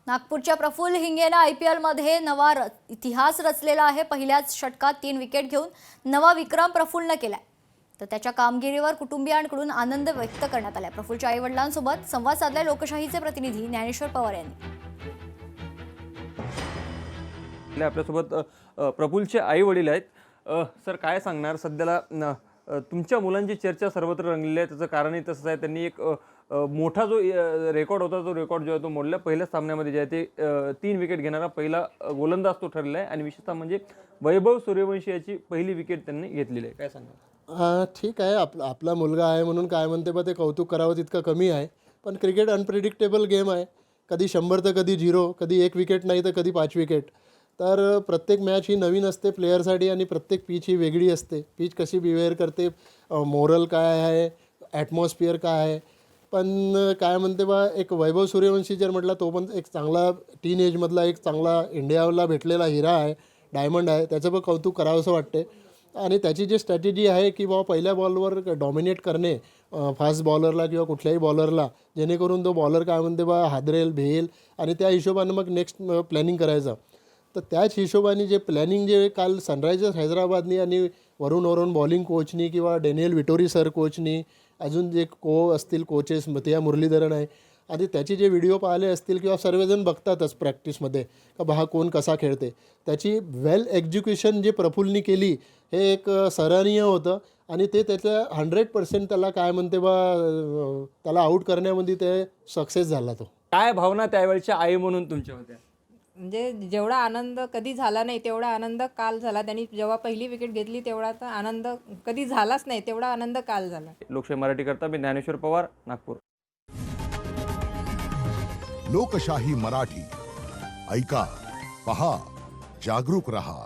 नागपूरच्या प्रफुल्ल हिंगेने IPL मध्ये नवा इतिहास रचलेला आहे। पहिल्याच षटकात 3 विकेट घेऊन नवा विक्रम प्रफुल्लने केलाय। तर त्याच्या कामगिरीवर कुटुंबियांकडून आनंद व्यक्त करण्यात आलाय। प्रफुल्लच्या आई-वडिलांसोबत संवाद साधलाय लोकशाहीचे प्रतिनिधी ज्ञानेश्वर पवार यांनी। आपल्यासोबत प्रफुल्लचे आई-वडील आहेत। सर काय सांगणार सध्याला तुमच्या मुलांची चर्चा सर्वत्र रंगलेली आहे। त्याचं कारणही तसंच आहे, त्यांनी एक मोठा जो रेकॉर्ड होता तो रेकॉर्ड जो आहे तो मोडला। पहिल्याच सामन्यामध्ये जे आहे ते 3 विकेट घेणारा पहिला गोलंदाज तो ठरलेला आहे आणि विशेषतः म्हणजे वैभव सूर्यवंशी याची पहिली विकेट त्यांनी घेतलेली आहे। काय सांगणार? ठीक आहे, आपला मुलगा आहे म्हणून काय म्हणते बा ते कौतुक करावं तितकं कमी आहे। पण क्रिकेट अनप्रेडिक्टेबल गेम आहे, कधी 100 तर कधी 0, कधी 1 विकेट नाही तर कधी 5 विकेट। तर प्रत्येक मॅच ही नवीन असते प्लेयरसाठी आणि प्रत्येक पिच ही वेगळी असते। पिच कशी बिहेव करते, मोरल काय आहे, ॲटमॉस्फिअर काय आहे। पण काय म्हणते बा एक वैभव सूर्यवंशी जर म्हटलं तो पण एक चांगला टीन एजमधला एक चांगला इंडियाला भेटलेला हिरा आहे, डायमंड आहे। त्याचं पण कौतुक करावंसं वाटते आणि त्याची जी स्ट्रॅटेजी आहे की बाबा पहिल्या बॉलवर डॉमिनेट करणे फास्ट बॉलरला किंवा कुठल्याही बॉलरला, जेणेकरून तो बॉलर काय म्हणते बा हादरेल भेल आणि त्या हिशोबानं मग नेक्स्ट प्लॅनिंग करायचं। तर त्याच हिशोबाने जे प्लॅनिंग जे काल सनरायझर्स हैदराबादनी आणि वरून बॉलिंग कोचनी किंवा डेनियल विटोरी सर कोचनी, अजून जे असतील कोचेस मतिया मुरलीधरन आहे आणि त्याचे जे व्हिडिओ पाहिले असतील किंवा सर्वजण बघतातच प्रॅक्टिसमध्ये का बा कौन कसा खेळते, त्याची वेल एक्झिक्युशन जे प्रफुल्लनी केली हे एक सराहनीय होतं आणि ते त्याच्या 100% त्याला काय म्हणते बा त्याला आऊट करण्यामध्ये ते सक्सेस झाला। तो काय भावना त्यावेळच्या आई म्हणून तुमच्या होत्या? म्हणजे जेवढा आनंद कधी झाला नाही तेवढा आनंद काल झाला। त्यांनी जेव्हा पहिली विकेट घेतली तेवढा तर आनंद कधी झालाच नाही, तेवढा आनंद काल झाला। लोकशाही मराठी करता मी ज्ञानेश्वर पवार, नागपूर। लोकशाही मराठी ऐका, पहा, जागरूक रहा।